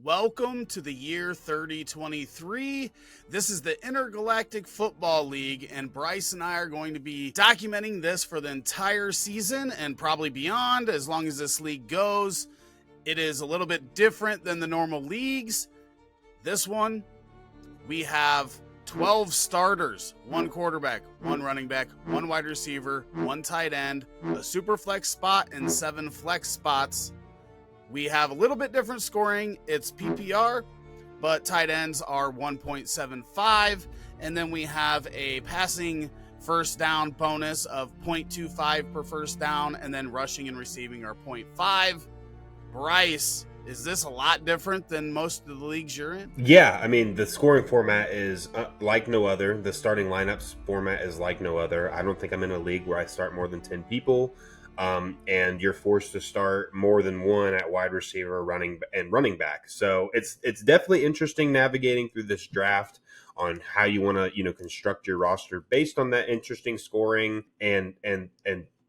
Welcome to the year 3023. This is the Intergalactic Football League, and Bryce and I are going to be documenting this for the entire season and probably beyond as long as this league goes. It is a little bit different than the normal leagues. This one, we have 12 starters, 1 quarterback, 1 running back, 1 wide receiver, 1 tight end, a super flex spot, and 7 flex spots. We have a little bit different scoring. It's PPR, but tight ends are 1.75. And then we have a passing first down bonus of 0.25 per first down. And then rushing and receiving are 0.5. Bryce, is this a lot different than most of the leagues you're in? Yeah, I mean, the scoring format is like no other. The starting lineups format is like no other. I don't think I'm in a league where I start more than 10 people. And you're forced to start more than 1 at wide receiver, running back. So it's definitely interesting navigating through this draft on how you want to construct your roster based on that interesting scoring and the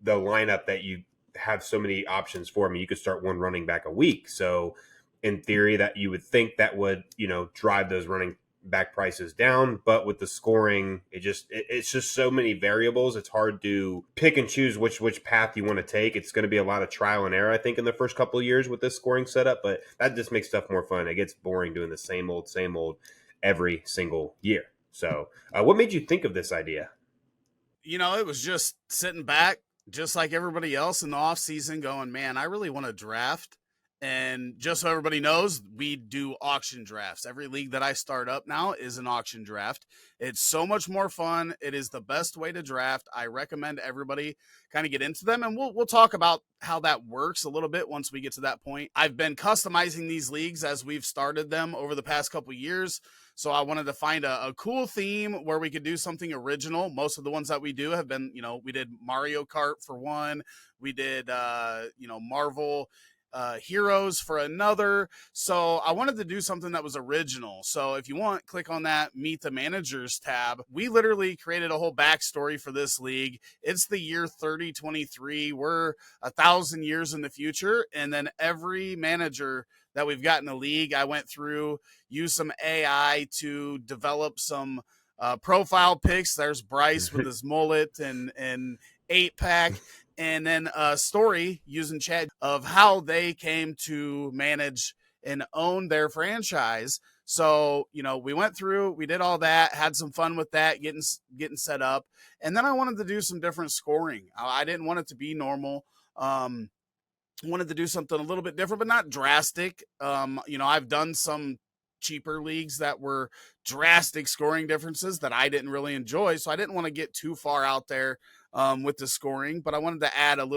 lineup that you have so many options for. I mean, you could start 1 running back a week. So in theory, that you would think that would drive those running back prices down, but with the scoring, it's just so many variables. It's hard to pick and choose which path you want to take. It's going to be a lot of trial and error, I think, in the first couple of years with this scoring setup, but that just makes stuff more fun. It gets boring doing the same old every single year. So what made you think of this idea? It was just sitting back just like everybody else in the off season going, man, I really want to draft. And just so everybody knows, we do auction drafts. Every league that I start up now is an auction draft. It's so much more fun. It is the best way to draft. I recommend everybody kind of get into them, and we'll talk about how that works a little bit once we get to that point. I've been customizing these leagues as we've started them over the past couple years. So I wanted to find a cool theme where we could do something original. Most of the ones that we do have been, we did Mario Kart for one. We did, Marvel Heroes for another. So I wanted to do something that was original. So if you want, click on that Meet the Managers tab. We literally created a whole backstory for this league. It's the year 3023. We're 1,000 years in the future. And then every manager that we've got in the league, I went through, used some AI to develop some profile pics. There's Bryce with his mullet and 8-pack. And then a story using chat of how they came to manage and own their franchise. So, we went through, we did all that, had some fun with that, getting set up. And then I wanted to do some different scoring. I didn't want it to be normal. Wanted to do something a little bit different, but not drastic. I've done some cheaper leagues that were drastic scoring differences that I didn't really enjoy. So I didn't want to get too far out there with the scoring, but I wanted to add a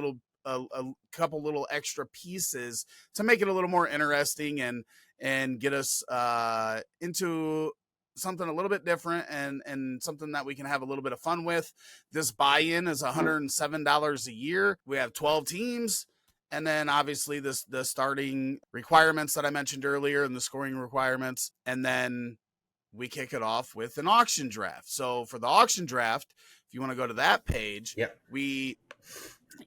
couple little extra pieces to make it a little more interesting and get us into something a little bit different and something that we can have a little bit of fun with. This buy-in is $107 a year. We have 12 teams. And then obviously the starting requirements that I mentioned earlier and the scoring requirements. And then we kick it off with an auction draft. So for the auction draft, if you want to go to that page, Yep. We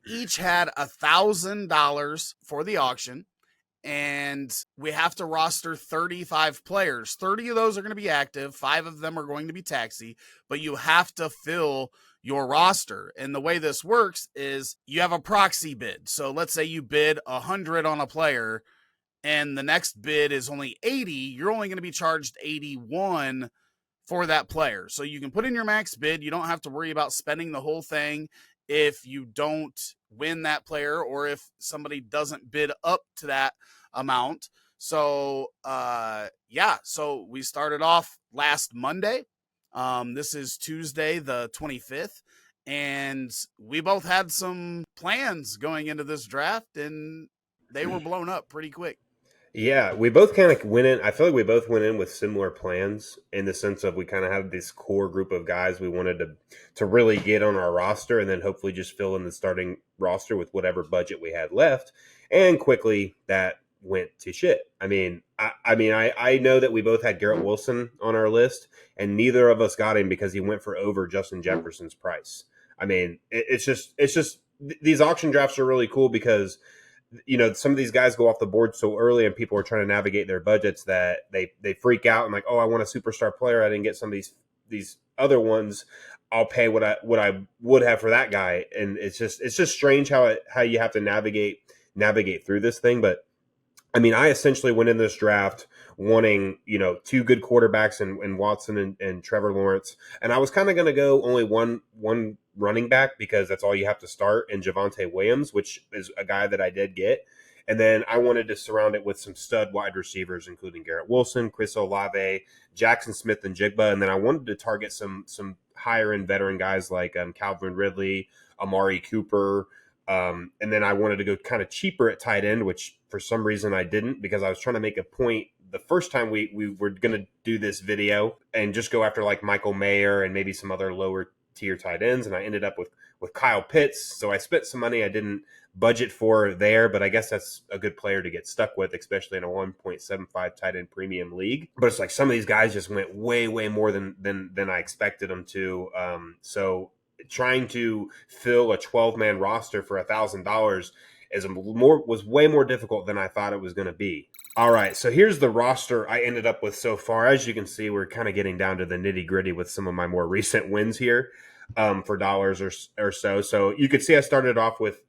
each had $1,000 for the auction. And we have to roster 35 players. 30 of those are going to be active. 5 of them are going to be taxi. But you have to fill your roster. And the way this works is you have a proxy bid. So let's say you bid 100 on a player and the next bid is only 80. You're only going to be charged 81 for that player. So you can put in your max bid. You don't have to worry about spending the whole thing if you don't win that player or if somebody doesn't bid up to that amount. So, so we started off last Monday. This is Tuesday, the 25th, and we both had some plans going into this draft, and they were blown up pretty quick. Yeah, we both kind of went in. I feel like we both went in with similar plans in the sense of we kind of had this core group of guys we wanted to really get on our roster and then hopefully just fill in the starting roster with whatever budget we had left. And quickly that went to shit. I know that we both had Garrett Wilson on our list, and neither of us got him because he went for over Justin Jefferson's price. I mean, it's just these auction drafts are really cool because some of these guys go off the board so early and people are trying to navigate their budgets that they freak out and like, oh, I want a superstar player. I didn't get some of these other ones. I'll pay what I would have for that guy. And it's just strange how you have to navigate through this thing. But I mean, I essentially went in this draft wanting, two good quarterbacks in Watson and Trevor Lawrence. And I was kind of going to go only one running back because that's all you have to start in Javonte Williams, which is a guy that I did get. And then I wanted to surround it with some stud wide receivers, including Garrett Wilson, Chris Olave, Jackson Smith-Njigba. And then I wanted to target some higher end veteran guys like Calvin Ridley, Amari Cooper. And then I wanted to go kind of cheaper at tight end, which for some reason I didn't, because I was trying to make a point the first time we were going to do this video and just go after like Michael Mayer and maybe some other lower tier tight ends. And I ended up with Kyle Pitts. So I spent some money I didn't budget for there, but I guess that's a good player to get stuck with, especially in a 1.75 tight end premium league. But it's like some of these guys just went way, way more than I expected them to. So trying to fill a 12-man roster for $1,000 was way more difficult than I thought it was going to be. All right, so here's the roster I ended up with so far. As you can see, we're kind of getting down to the nitty-gritty with some of my more recent wins here for dollars or so. So you could see I started off with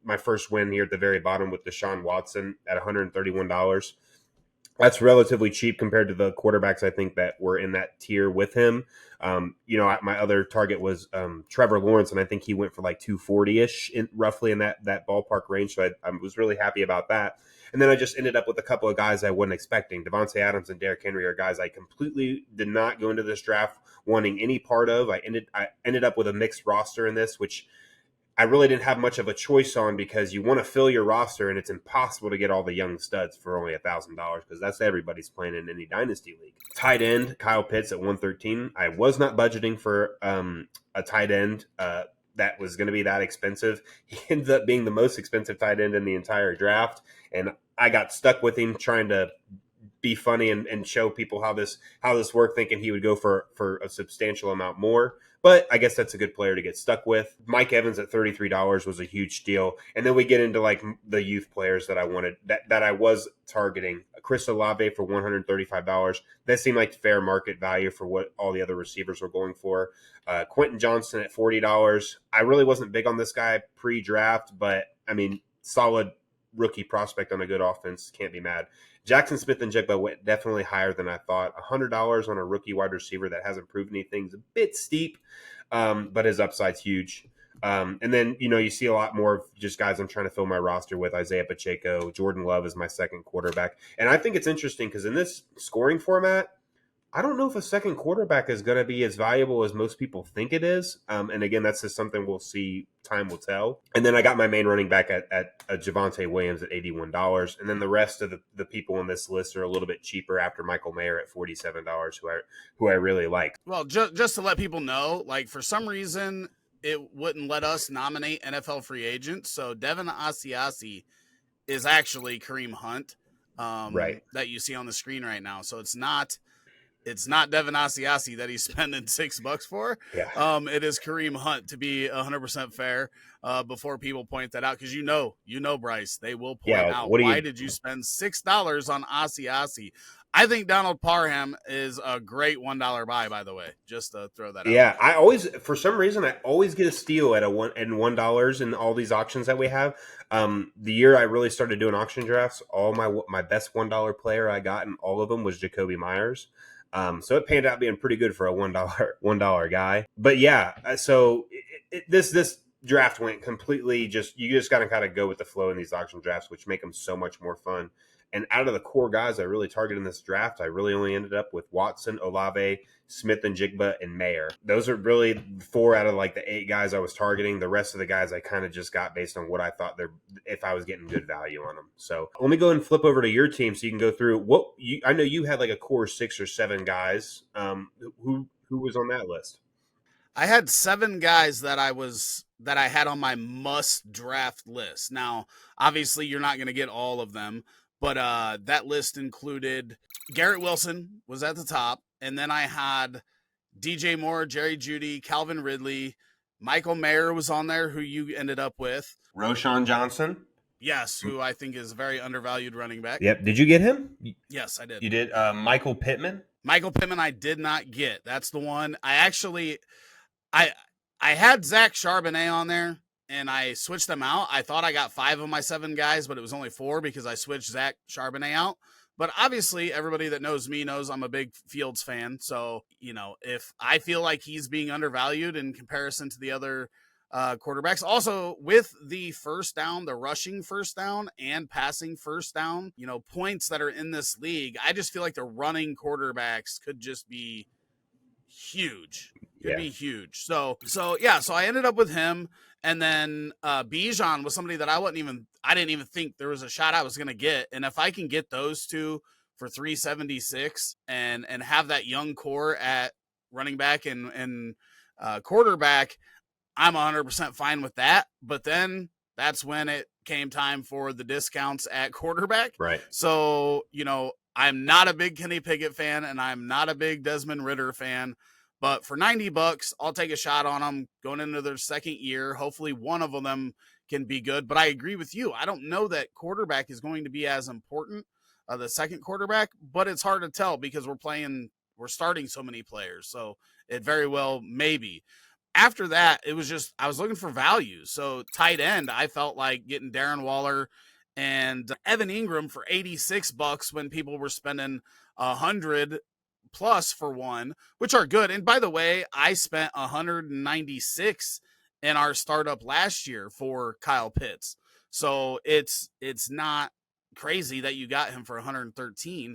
my first win here at the very bottom with Deshaun Watson at $131. That's relatively cheap compared to the quarterbacks I think that were in that tier with him. My other target was Trevor Lawrence, and I think he went for like 240-ish, roughly in that ballpark range. So I was really happy about that. And then I just ended up with a couple of guys I wasn't expecting. Devontae Adams and Derrick Henry are guys I completely did not go into this draft wanting any part of. I ended up with a mixed roster in this, which I really didn't have much of a choice on because you want to fill your roster and it's impossible to get all the young studs for only $1,000 because that's everybody's playing in any dynasty league. Tight end, Kyle Pitts at 113. I was not budgeting for a tight end that was going to be that expensive. He ended up being the most expensive tight end in the entire draft, and I got stuck with him trying to be funny and show people how this worked, thinking he would go for a substantial amount more. But I guess that's a good player to get stuck with. Mike Evans at $33 was a huge steal. And then we get into like the youth players that I wanted, that I was targeting. Chris Olave for $135. That seemed like fair market value for what all the other receivers were going for. Quentin Johnson at $40. I really wasn't big on this guy pre-draft, but I mean, solid rookie prospect on a good offense. Can't be mad. Jackson Smith-Njigba went definitely higher than I thought. $100 on a rookie wide receiver that hasn't proven anything is a bit steep, but his upside's huge. And then, you see a lot more of just guys I'm trying to fill my roster with. Isaiah Pacheco, Jordan Love is my second quarterback. And I think it's interesting because in this scoring format, I don't know if a second quarterback is going to be as valuable as most people think it is. And again, that's just something we'll see. Time will tell. And then I got my main running back at Javonte Williams at $81. And then the rest of the people on this list are a little bit cheaper after Michael Mayer at $47, who I really like. Well, just to let people know, like for some reason, it wouldn't let us nominate NFL free agents. So Devin Asiasi is actually Kareem Hunt Right. that you see on the screen right now. So it's not Devin Asiasi that he's spending $6 for. Yeah. It is Kareem Hunt, to be 100% fair, before people point that out. Cause Bryce, they will point out, why did you spend $6 on Asiasi? I think Donald Parham is a great $1 buy, by the way, just to throw that out. Yeah. For some reason, I always get a steal at $1 in all these auctions that we have. The year I really started doing auction drafts, all my best $1 player I got in all of them was Jacoby Myers. So it panned out being pretty good for a $1 guy. But yeah, so this draft went completely you just got to kind of go with the flow in these auction drafts, which make them so much more fun. And out of the core guys I really targeted in this draft, I really only ended up with Watson, Olave, Smith-Njigba, and Mayer. Those are really 4 out of like the 8 guys I was targeting. The rest of the guys I kind of just got based on what I thought if I was getting good value on them. So let me go and flip over to your team so you can go through I know you had like a core 6 or 7 guys. Who was on that list? I had 7 guys that I had on my must draft list. Now, obviously, you're not going to get all of them, but that list included Garrett Wilson was at the top, and then I had DJ Moore, Jerry Jeudy, Calvin Ridley, Michael Mayer was on there, who you ended up with. Roschon Johnson. Yes, who I think is a very undervalued running back. Yep. Did you get him? Yes, I did. You did. Michael Pittman. Michael Pittman, I did not get. That's the one. I had Zach Charbonnet on there, and I switched them out. I thought I got 5 of my 7 guys, but it was only 4 because I switched Zach Charbonnet out. But obviously, everybody that knows me knows I'm a big Fields fan. So, if I feel like he's being undervalued in comparison to the other quarterbacks, also with the first down, the rushing first down and passing first down, points that are in this league, I just feel like the running quarterbacks could just be huge. Could be huge. So I ended up with him. And then Bijan was somebody that I didn't even think there was a shot I was going to get. And if I can get those two for 376 and have that young core at running back and quarterback, I'm 100% fine with that. But then that's when it came time for the discounts at quarterback. Right. So, I'm not a big Kenny Pickett fan, and I'm not a big Desmond Ridder fan. But for $90, I'll take a shot on them going into their second year. Hopefully one of them can be good. But I agree with you. I don't know that quarterback is going to be as important, the second quarterback, but it's hard to tell because we're starting so many players. So it very well may be. After that, it was just, I was looking for value. So tight end, I felt like getting Darren Waller and Evan Ingram for $86 when people were spending $100 plus for one, which are good. And by the way, I spent $196 in our startup last year for Kyle Pitts. So it's not crazy that you got him for $113.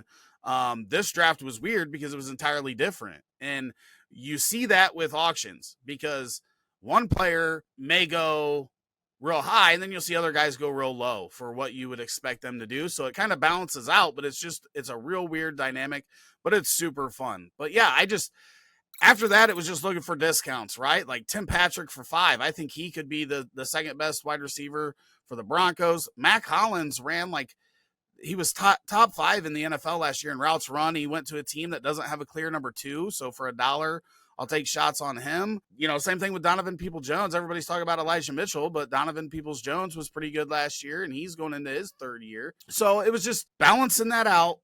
This draft was weird because it was entirely different. And you see that with auctions because one player may go real high and then you'll see other guys go real low for what you would expect them to do. So it kind of balances out, but it's a real weird dynamic, but it's super fun. But yeah, after that, it was just looking for discounts, right? Like Tim Patrick for $5. I think he could be the second best wide receiver for the Broncos. Mac Hollins ran he was top 5 in the NFL last year in routes run. He went to a team that doesn't have a clear number 2. So for $1, I'll take shots on him. Same thing with Donovan Peoples-Jones. Everybody's talking about Elijah Mitchell, but Donovan Peoples-Jones was pretty good last year, and he's going into his 3rd year. So it was just balancing that out.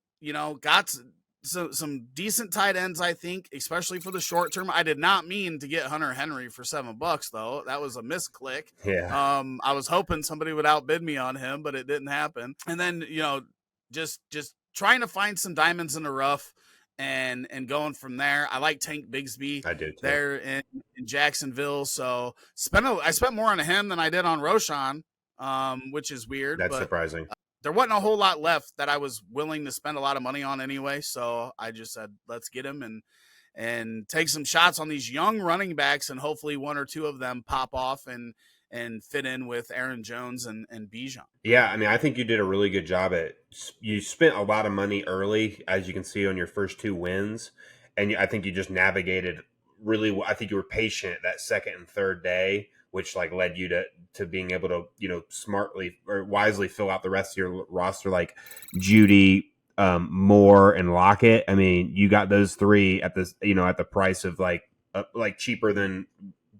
Got some decent tight ends, I think, especially for the short term. I did not mean to get Hunter Henry for $7, though. That was a misclick. Yeah. I was hoping somebody would outbid me on him, but it didn't happen. And then, just trying to find some diamonds in the rough and going from there. I like Tank Bigsby. I do too. There in Jacksonville. So I spent more on him than I did on Roshan, which is weird. That's surprising. There wasn't a whole lot left that I was willing to spend a lot of money on anyway. So I just said, let's get him and take some shots on these young running backs, and hopefully one or two of them pop off and fit in with Aaron Jones and Bijan. Yeah, I mean, I think you did a really good job you spent a lot of money early, as you can see on your first 2 wins, and I think you just navigated really well. I think you were patient that second and third day, which led you to being able to, smartly or wisely fill out the rest of your roster, like Judy, Moore, and Lockett. I mean, you got those 3 at this, at the price of like cheaper than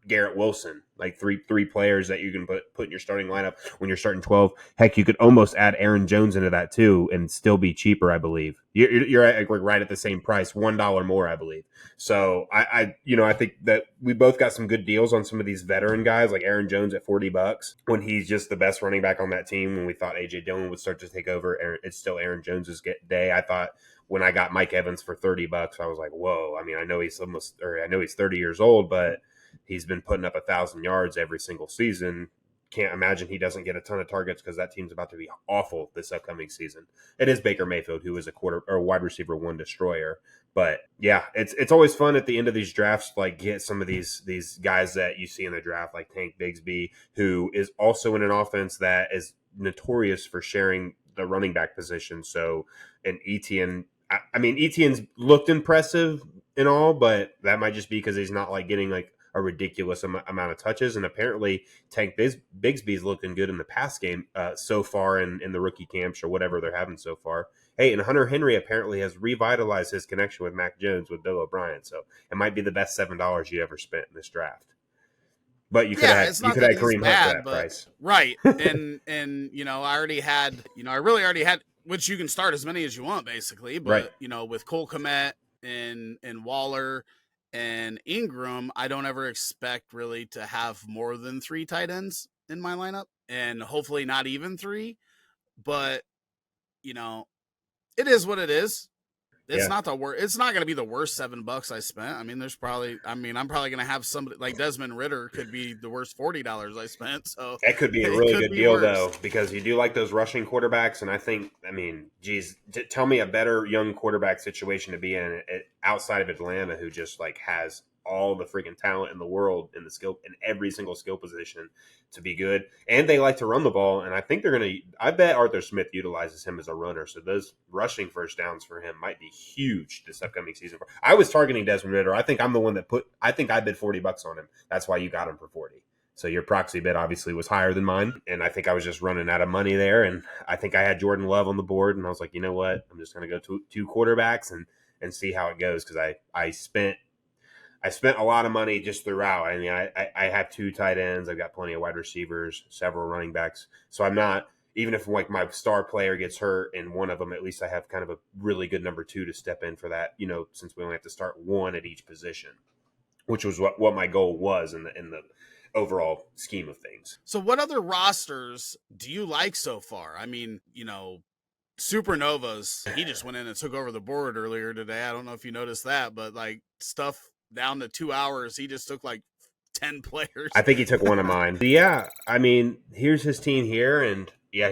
Garrett Wilson, like three players that you can put in your starting lineup when you're starting 12. Heck, you could almost add Aaron Jones into that too and still be cheaper, I believe. You're right at the same price, $1 more, I believe. So I think that we both got some good deals on some of these veteran guys, like Aaron Jones at $40 when he's just the best running back on that team. When we thought AJ Dillon would start to take over, it's still Aaron Jones's day. I thought when I got Mike Evans for $30, I was like, whoa. I mean, I know he's 30 years old, but he's been putting up 1,000 yards every single season. Can't imagine he doesn't get a ton of targets because that team's about to be awful this upcoming season. It is Baker Mayfield, who is a wide receiver 1 destroyer. But yeah, it's always fun at the end of these drafts, get some of these guys that you see in the draft, like Tank Bigsby, who is also in an offense that is notorious for sharing the running back position. So, and Etienne, Etienne's looked impressive and all, but that might just be because he's not getting a ridiculous amount of touches. And apparently Tank Bigsby's looking good in the pass game so far in the rookie camps or whatever they're having so far. Hey, and Hunter Henry apparently has revitalized his connection with Mac Jones with Bill O'Brien. So it might be the best $7 you ever spent in this draft. But you could Yeah, have it's you not could that have he's Kareem Hunt for bad, that but price. right. And I already had, I really already had, which you can start as many as you want basically, Right. but with Cole Kmet and Waller and Ingram, I don't ever expect really to have more than 3 tight ends in my lineup, and hopefully not even 3, but it is what it is. It's Yeah. not the worst. It's not going to be the worst $7 I spent. I mean, I'm probably going to have somebody like Desmond Ritter could be the worst $40 I spent. So That could be a it really could good be deal, worse. though, because you do like those rushing quarterbacks. And I mean, geez, tell me a better young quarterback situation to be in outside of Atlanta, who just like has all the freaking talent in the world in the skill in every single skill position to be good. And they like to run the ball. And I think I bet Arthur Smith utilizes him as a runner. So those rushing first downs for him might be huge this upcoming season. I was targeting Desmond Ritter. I think I'm the one that I think I bid $40 on him. That's why you got him for 40. So your proxy bid obviously was higher than mine. And I think I was just running out of money there. And I think I had Jordan Love on the board. And I was like, you know what? I'm just going to go two quarterbacks and see how it goes. Because I spent a lot of money just throughout. I mean, I have 2 tight ends. I've got plenty of wide receivers, several running backs. So I'm not, even if like my star player gets hurt in one of them, at least I have kind of a really good number 2 to step in for that, since we only have to start 1 at each position, which was what my goal was in the overall scheme of things. So what other rosters do you like so far? I mean, Supernovas, he just went in and took over the board earlier today. I don't know if you noticed that, but like stuff down to 2 hours, he just took like 10 players. I think he took one of mine. But yeah, I mean, here's his team here, and yeah,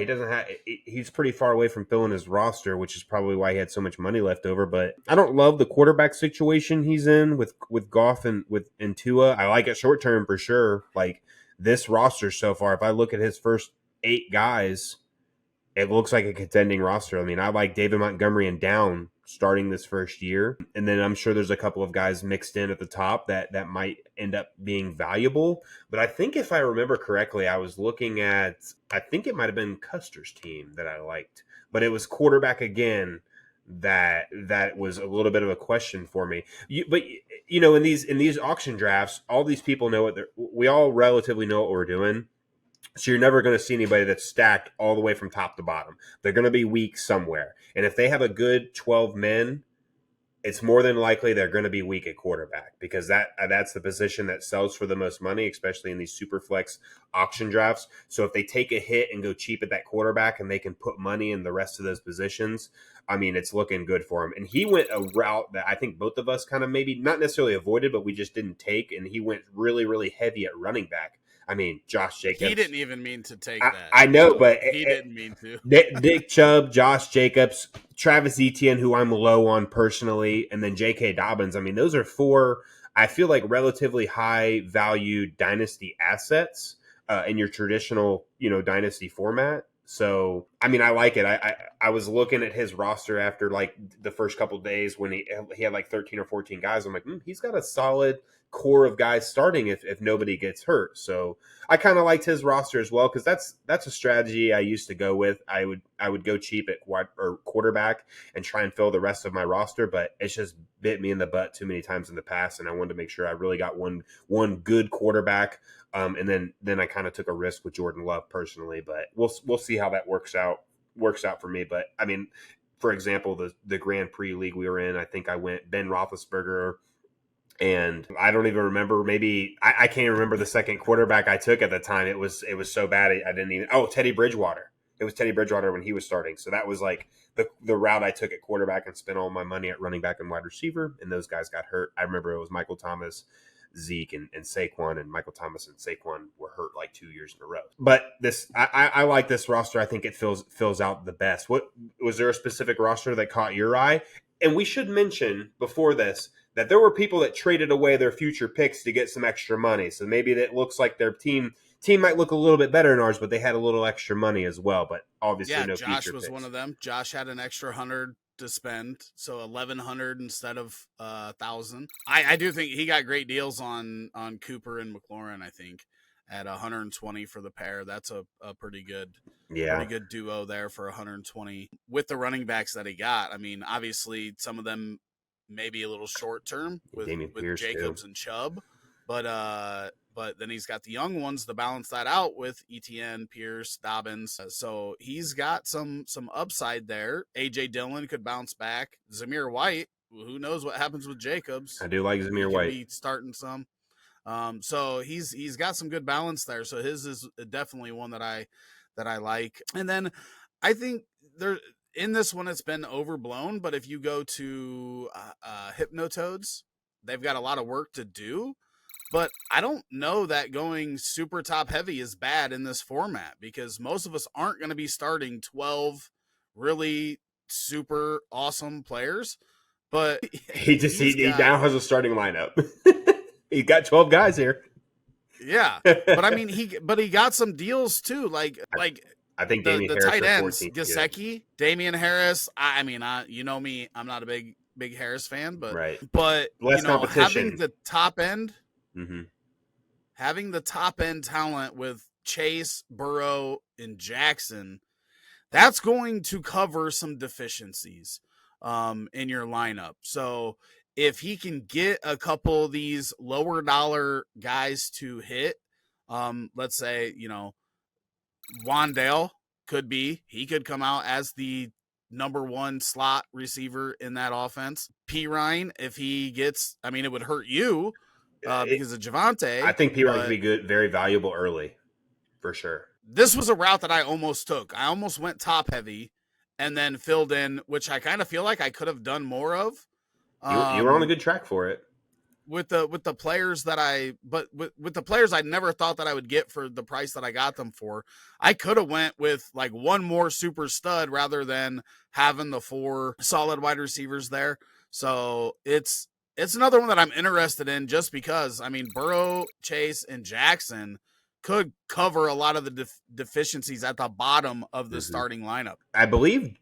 he's pretty far away from filling his roster, which is probably why he had so much money left over. But I don't love the quarterback situation he's in with Goff and Tua. I like it short term for sure. Like this roster so far, if I look at his first 8 guys, it looks like a contending roster. I mean, I like David Montgomery and down starting this first year. And then I'm sure there's a couple of guys mixed in at the top that might end up being valuable. But I think if I remember correctly, I think it might have been Custer's team that I liked. But it was quarterback again that was a little bit of a question for me. But in these auction drafts, all these people know we all relatively know what we're doing. So you're never going to see anybody that's stacked all the way from top to bottom. They're going to be weak somewhere. And if they have a good 12 men, it's more than likely they're going to be weak at quarterback because that's the position that sells for the most money, especially in these super flex auction drafts. So if they take a hit and go cheap at that quarterback and they can put money in the rest of those positions, I mean, it's looking good for him. And he went a route that I think both of us kind of maybe not necessarily avoided, but we just didn't take. And he went really, really heavy at running back. I mean, Josh Jacobs. He didn't even mean to take that. I know, so but he didn't mean to. Nick Chubb, Josh Jacobs, Travis Etienne, who I'm low on personally, and then J.K. Dobbins. I mean, those are 4, I feel like, relatively high value dynasty assets in your traditional, dynasty format. So, I mean, I like it. I was looking at his roster after like the first couple of days when he had like 13 or 14 guys. I'm like, he's got a solid core of guys starting if nobody gets hurt. So I kind of liked his roster as well because that's a strategy I used to go with. I would go cheap at quarterback and try and fill the rest of my roster, but it's just bit me in the butt too many times in the past, and I wanted to make sure I really got one good quarterback. And then I kind of took a risk with Jordan Love personally, but we'll see how that works out for me. But I mean, for example, the Grand Prix league we were in, I think I went Ben Roethlisberger. And I don't even remember. Maybe I can't remember the second quarterback I took at the time. It was so bad I didn't even. Oh, Teddy Bridgewater. It was Teddy Bridgewater when he was starting. So that was like the route I took at quarterback and spent all my money at running back and wide receiver. And those guys got hurt. I remember it was Michael Thomas, Zeke, and Saquon. And Michael Thomas and Saquon were hurt like 2 years in a row. But I like this roster. I think it fills out the best. What was there a specific roster that caught your eye? And we should mention before this that there were people that traded away their future picks to get some extra money. So maybe that looks like their team might look a little bit better than ours, but they had a little extra money as well. But obviously, no Josh future was picks. one of them. Josh had an extra 100 to spend, so 1,100 instead of 1,000. I do think he got great deals on Cooper and McLaurin. I think at 120 for the pair. That's a pretty good. Yeah. Pretty good duo there for 120 with the running backs that he got. I mean, obviously, some of them maybe a little short term with Pierce Jacobs too. and Chubb, but But then he's got the young ones to balance that out with Etienne, Pierce, Dobbins. So he's got some upside there. AJ Dillon could bounce back. Zamir White, who knows what happens with Jacobs? I do like He Zamir could White. be starting some. So he's got some good balance there. So his is definitely one that I like. And then I think there in this one it's been overblown. But if you go to Hypnotoads, they've got a lot of work to do. But I don't know that going super top heavy is bad in this format, because most of us aren't going to be starting 12 really super awesome players. But he now has a starting lineup. He got 12 guys here. Yeah, but I mean he got some deals too. Like I think the Harris tight ends, 14th, Gesicki, Damian Harris. I mean, you know me, I'm not a big Harris fan, but right. But less competition. Having the top end, mm-hmm. having the top end talent with Chase, Burrow, and Jaxon, that's going to cover some deficiencies in your lineup. So if he can get a couple of these lower dollar guys to hit, let's say, Wandale he could come out as the number one slot receiver in that offense. P. Ryan, if he gets, it would hurt you because of Javonte. I think P. Ryan could be good, very valuable early, for sure. This was a route that I almost took. I almost went top heavy and then filled in, which I kind of feel like I could have done more of. You were on a good track for it. With the players that with the players I never thought that I would get for the price that I got them for. I could have went with like one more super stud rather than having the 4 solid wide receivers there. So it's another one that I'm interested in, just because Burrow, Chase, and Jaxon could cover a lot of the deficiencies at the bottom of the starting lineup. I believe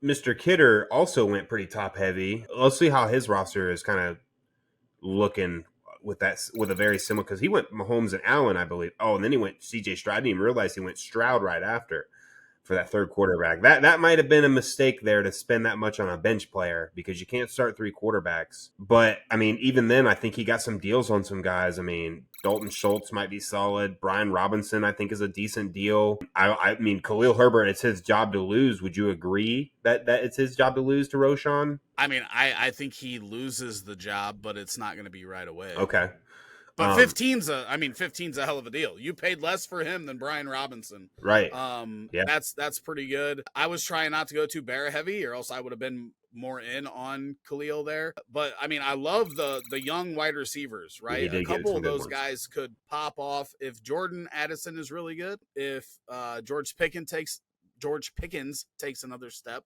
Mr. Kidder also went pretty top heavy. Let's see how his roster is kind of looking with a very similar, because he went Mahomes and Allen, I believe. Oh, and then he went CJ Stroud. I didn't even realize he went Stroud right after for that third quarterback. That might have been a mistake there to spend that much on a bench player, because you can't start 3 quarterbacks. But even then, I think he got some deals on some guys. Dalton Schultz might be solid. Brian Robinson, I think, is a decent deal. Khalil Herbert, it's his job to lose. Would you agree that it's his job to lose to Roshan? I think he loses the job, but it's not going to be right away. Okay. But 15's a hell of a deal. You paid less for him than Brian Robinson. Right. Yeah. That's pretty good. I was trying not to go too bear heavy, or else I would have been more in on Khalil there. But I love the young wide receivers, right? A couple of those guys could pop off if Jordan Addison is really good. If George Pickens takes another step.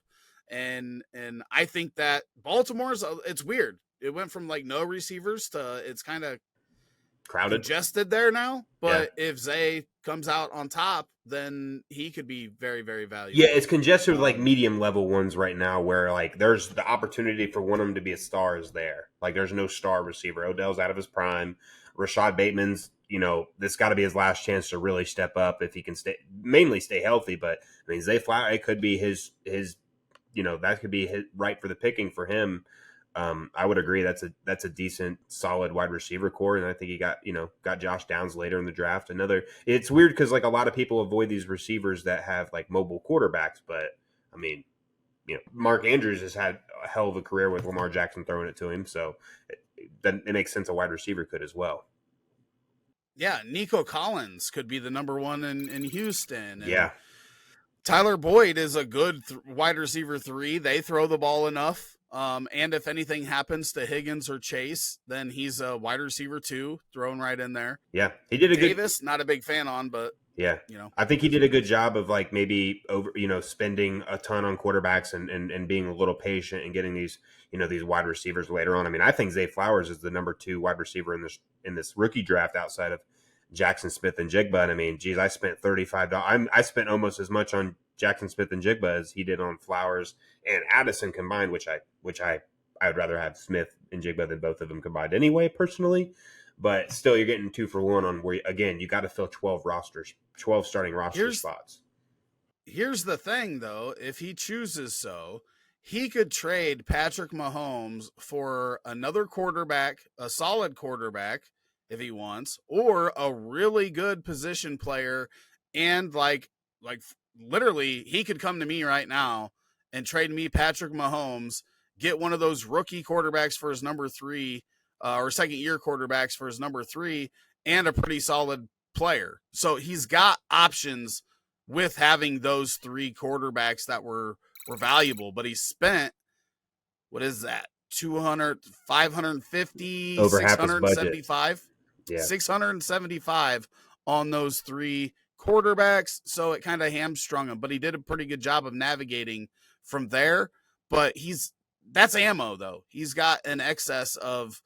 And I think that Baltimore's, it's weird. It went from like no receivers to it's kind of crowded, congested there now. But if Zay comes out on top, then he could be very, very valuable. Yeah, it's congested with like medium level ones right now, where like there's the opportunity for one of them to be a star is there. Like there's no star receiver. Odell's out of his prime. Rashad Bateman's, this got to be his last chance to really step up if he can stay healthy. But Zay Flower, it could be his that could be right for the picking for him. I would agree that's a decent, solid wide receiver core, and I think he got Josh Downs later in the draft. It's weird because like a lot of people avoid these receivers that have like mobile quarterbacks, but Mark Andrews has had a hell of a career with Lamar Jackson throwing it to him, so it makes sense a wide receiver could as well. Yeah, Nico Collins could be the number one in Houston. Yeah. Tyler Boyd is a good wide receiver 3. They throw the ball enough. And if anything happens to Higgins or Chase, then he's a wide receiver 2 thrown right in there. Yeah. He did Davis, not a big fan on, but yeah, I think he did a good job of like maybe over, spending a ton on quarterbacks and being a little patient and getting these, these wide receivers later on. I think Zay Flowers is the number 2 wide receiver in this rookie draft outside of Jaxon Smith-Njigba. And I spent $35. I spent almost as much on Jaxon Smith-Njigba as he did on Flowers and Addison combined, which I would rather have Smith-Njigba than both of them combined anyway, personally. But still, you're getting 2 for 1 on where you got to fill 12 starting roster spots. Here's the thing, though: if he chooses so, he could trade Patrick Mahomes for another quarterback, a solid quarterback, if he wants, or a really good position player, and literally he could come to me right now and trade me Patrick Mahomes, get one of those rookie quarterbacks for his number 3, or second year quarterbacks for his number 3, and a pretty solid player. So he's got options with having those 3 quarterbacks that were valuable, but he spent, what is that? 200, 550, Over half his budget. 675, Yeah. 675 on those 3 quarterbacks. So it kind of hamstrung him, but he did a pretty good job of navigating from there. But that's ammo though. He's got an excess of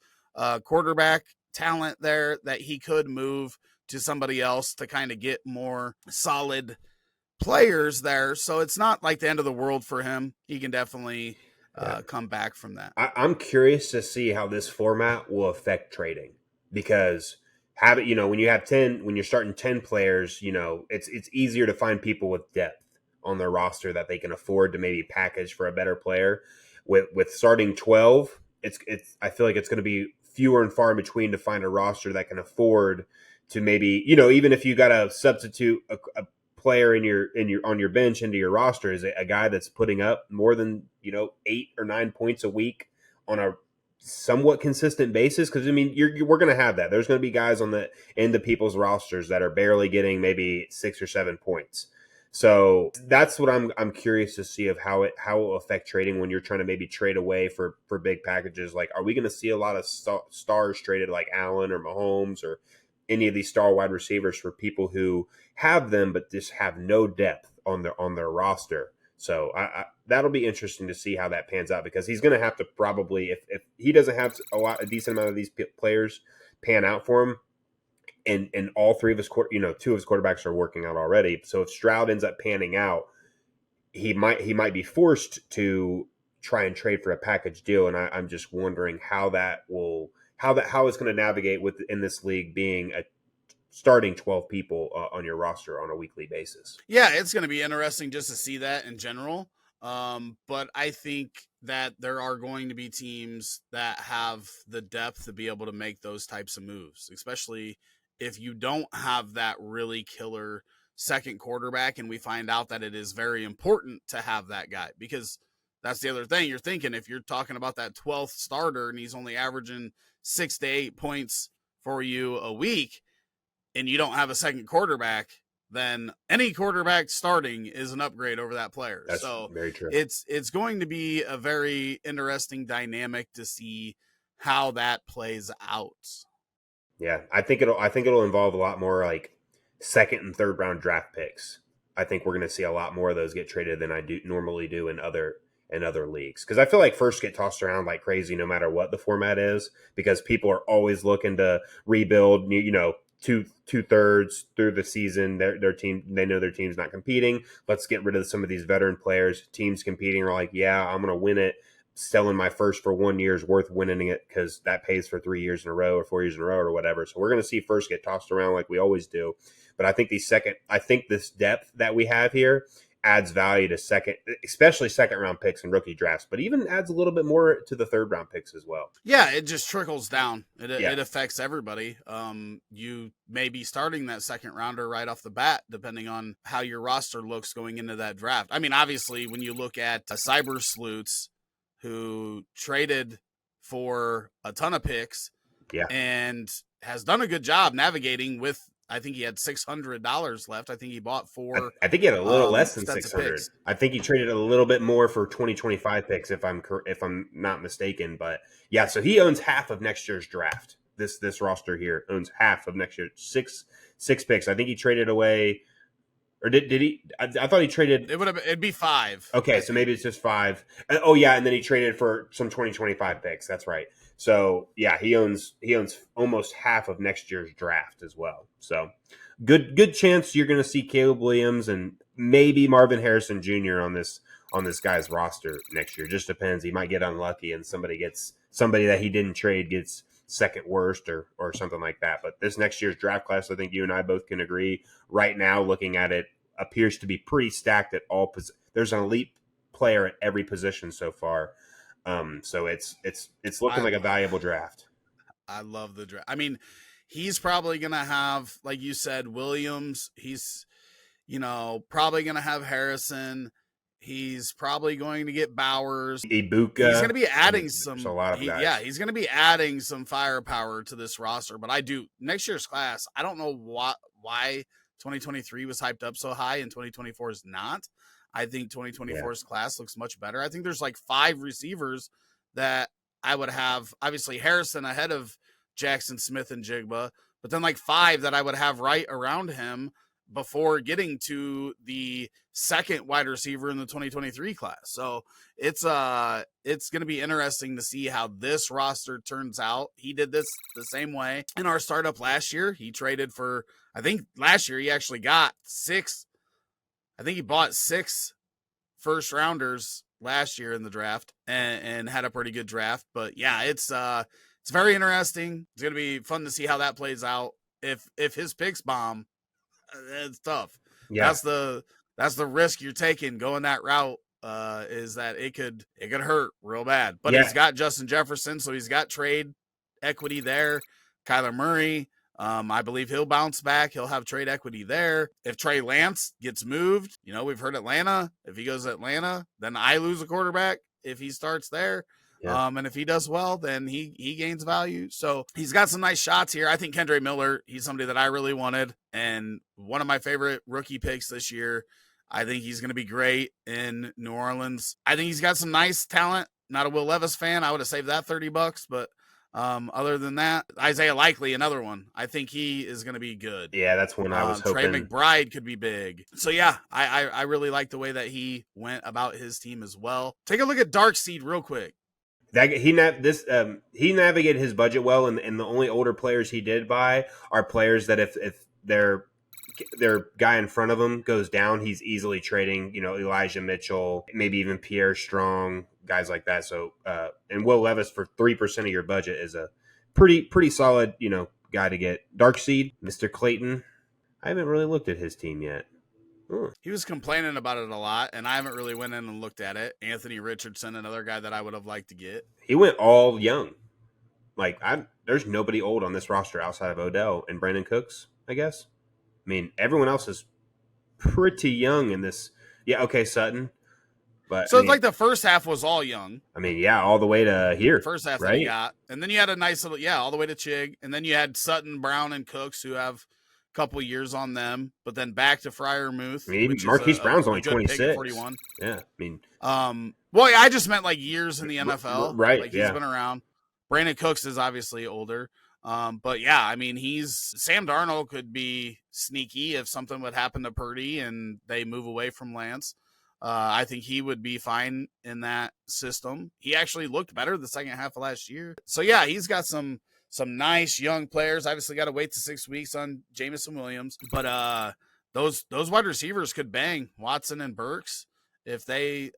quarterback talent there that he could move to somebody else to kind of get more solid players there. So it's not like the end of the world for him. He can definitely come back from that. I'm curious to see how this format will affect trading, because when you have 10, when you're starting 10 players, it's easier to find people with depth on their roster that they can afford to maybe package for a better player. With starting 12, I feel like it's going to be fewer and far in between to find a roster that can afford to maybe, even if you got to substitute a player on your bench into your roster, is a guy that's putting up more than 8 or 9 points a week on a somewhat consistent basis. Because we're going to have that. There's going to be guys on the end of people's rosters that are barely getting maybe 6 or 7 points. So that's what I'm curious to see of how it will affect trading when you're trying to maybe trade away for big packages. Like, are we going to see a lot of stars traded, like Allen or Mahomes or any of these star wide receivers, for people who have them but just have no depth on their roster? So that'll be interesting to see how that pans out, because he's going to have to probably, if he doesn't have a decent amount of these players pan out for him, and all 3 of his 2 of his quarterbacks are working out already. So if Stroud ends up panning out, he might be forced to try and trade for a package deal. And I'm just wondering how it's going to navigate in this league, being a starting 12 people on your roster on a weekly basis. Yeah, it's going to be interesting just to see that in general. But I think that there are going to be teams that have the depth to be able to make those types of moves, especially if you don't have that really killer second quarterback, and we find out that it is very important to have that guy, because that's the other thing you're thinking. If you're talking about that 12th starter and he's only averaging 6 to 8 points for you a week, and you don't have a second quarterback, then any quarterback starting is an upgrade over that player. That's so very true. It's going to be a very interesting dynamic to see how that plays out. Yeah, I think it'll involve a lot more like second and third round draft picks. I think we're going to see a lot more of those get traded than I normally do in other leagues, because I feel like firsts get tossed around like crazy no matter what the format is, because people are always looking to rebuild. Two-thirds through the season, their team, they know their team's not competing. Let's get rid of some of these veteran players. Teams competing are like, yeah, I'm going to win it. Selling my first for 1 year is worth winning it, because that pays for 3 years in a row or 4 years in a row or whatever. So we're going to see first get tossed around like we always do. But I think this depth that we have here adds value to especially second round picks and rookie drafts, but even adds a little bit more to the third round picks as well. Yeah, it just trickles down. It affects everybody. You may be starting that second rounder right off the bat, depending on how your roster looks going into that draft. I mean, obviously, when you look at Cyber Sloots, who traded for a ton of picks, and has done a good job navigating with, I think he had $600 left. I think he bought 4. I think he had a little less than 600. I think he traded a little bit more for 2025 picks, if I'm not mistaken. But yeah, so he owns half of next year's draft. This roster here owns half of next year's six picks. I think he traded away, or did he? I thought he traded. It'd be 5. Okay, so maybe it's just 5. Oh yeah, and then he traded for some 2025 picks. That's right. So yeah, he owns almost half of next year's draft as well. So good chance you're going to see Caleb Williams and maybe Marvin Harrison Jr. on this guy's roster next year. Just depends. He might get unlucky and somebody that he didn't trade gets second worst or something like that. But this next year's draft class, I think you and I both can agree right now, looking at it, appears to be pretty stacked at all. There's an elite player at every position so far. So it's looking like a valuable draft. I love the draft. I mean, he's probably going to have, like you said, Williams. He's, probably going to have Harrison. He's probably going to get Bowers. Ibuka. He's going to be adding There's a lot of guys. he's going to be adding some firepower to this roster. But next year's class, I don't know why 2023 was hyped up so high and 2024 is not. I think 2024's class looks much better. I think there's like 5 receivers that I would have, obviously Harrison ahead of Jaxon, Smith-Njigba, but then like 5 that I would have right around him before getting to the second wide receiver in the 2023 class. So it's going to be interesting to see how this roster turns out. He did this the same way in our startup last year. He traded for, I think last year he actually got 6. I think he bought 6 first rounders last year in the draft and had a pretty good draft. But yeah, it's very interesting. It's going to be fun to see how that plays out. If his picks bomb, it's tough. Yeah. That's the risk you're taking going that route, is that it could hurt real bad. But he's got Justin Jefferson, so he's got trade equity there. Kyler Murray, I believe he'll bounce back. He'll have trade equity there. If Trey Lance gets moved, we've heard Atlanta. If he goes to Atlanta, then I lose a quarterback if he starts there. Yeah. And if he does well, then he gains value. So he's got some nice shots here. I think Kendre Miller, he's somebody that I really wanted and one of my favorite rookie picks this year. I think he's going to be great in New Orleans. I think he's got some nice talent. Not a Will Levis fan. I would have saved that $30, but other than that, Isaiah Likely, another one. I think he is going to be good. Yeah, that's one I was hoping. Trey McBride could be big. So yeah, I really like the way that he went about his team as well. Take a look at Darkseid real quick. He navigated his budget well, and the only older players he did buy are players that if their guy in front of him goes down, he's easily trading. Elijah Mitchell, maybe even Pierre Strong, guys like that. So and Will Levis for 3% of your budget is a pretty solid guy to get. Darkseid, Mr. Clayton. I haven't really looked at his team yet. He was complaining about it a lot, and I haven't really went in and looked at it. Anthony Richardson, another guy that I would have liked to get. He went all young. There's nobody old on this roster outside of Odell and Brandon Cooks, I guess. I mean, everyone else is pretty young in this. Yeah, okay, Sutton. But so it's like the first half was all young. I mean, yeah, all the way to here. First half right? that he got. And then you had a nice little, all the way to Chig. And then you had Sutton, Brown, and Cooks who have couple years on them, but then back to Freiermuth. I mean, Marquise Brown's only 26. 41. Yeah, I mean, I just meant like years in the NFL. Right? Like he's been around. Brandon Cooks is obviously older, but yeah, I mean, Sam Darnold could be sneaky if something would happen to Purdy and they move away from Lance. I think he would be fine in that system. He actually looked better the second half of last year. So yeah, he's got some nice young players. Obviously got to wait to 6 weeks on Jameson Williams, but those wide receivers could bang. Watson and Burks, if they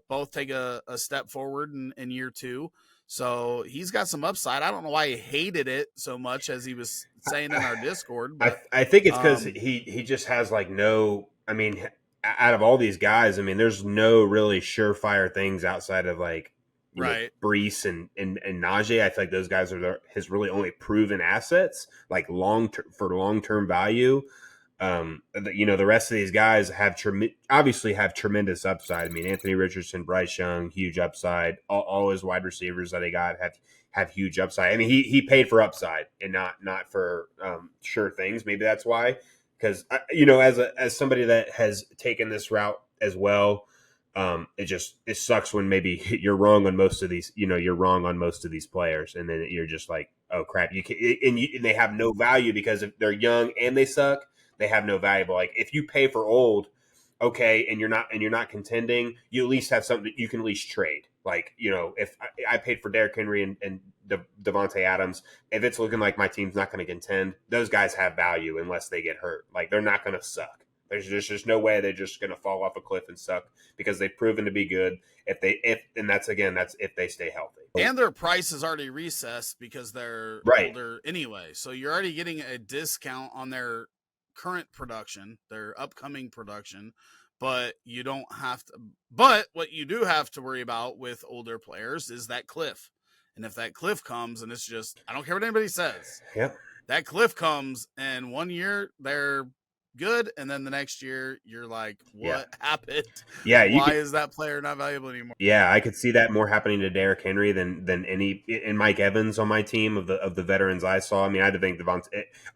both take a step forward in year 2. So he's got some upside. I don't know why he hated it so much as he was saying in our Discord. But, I think it's because he just has no. I mean, out of all these guys, I mean, there's no really surefire things outside of right, Brees and Najee. I feel like those guys are his really only proven assets, for long term value. The rest of these guys obviously have tremendous upside. I mean, Anthony Richardson, Bryce Young, huge upside. All his wide receivers that they got have huge upside. I mean, he paid for upside and not for sure things. Maybe that's why. Because as somebody that has taken this route as well. It sucks when maybe you're wrong on most of these, you're wrong on most of these players. And then you're just like, oh crap. And they have no value because if they're young and they suck, they have no value. Like if you pay for old, okay. And you're not contending, you at least have something that you can at least trade. Like, if I paid for Derrick Henry and Devontae Adams, if it's looking like my team's not going to contend, those guys have value unless they get hurt. Like they're not going to suck. There's just no way they're just going to fall off a cliff and suck because they've proven to be good that's if they stay healthy. And their price is already recessed because they're older anyway. So you're already getting a discount on their current production, their upcoming production, but you don't have to. But what you do have to worry about with older players is that cliff. And if that cliff comes and it's just, I don't care what anybody says. Yep. that cliff comes, and 1 year they're good, and then the next year you're like, what happened? Yeah, you Why could. is that player not valuable anymore? Yeah, I could see that more happening to Derrick Henry than any and Mike Evans on my team of the veterans I saw. I mean, I had to think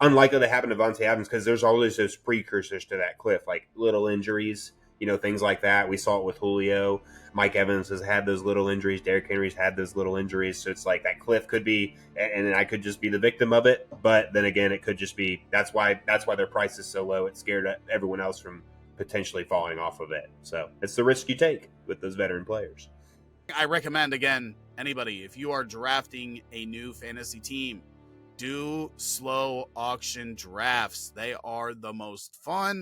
unlikely to happen to Devontae Adams because there's always those precursors to that cliff, like little injuries, things like that. We saw it with Julio. Mike Evans has had those little injuries. Derrick Henry's had those little injuries. So it's like that cliff could be, and I could just be the victim of it. But then again, it could just be that's why their price is so low. It scared everyone else from potentially falling off of it. So it's the risk you take with those veteran players. I recommend, again, anybody, if you are drafting a new fantasy team, do slow auction drafts. They are the most fun.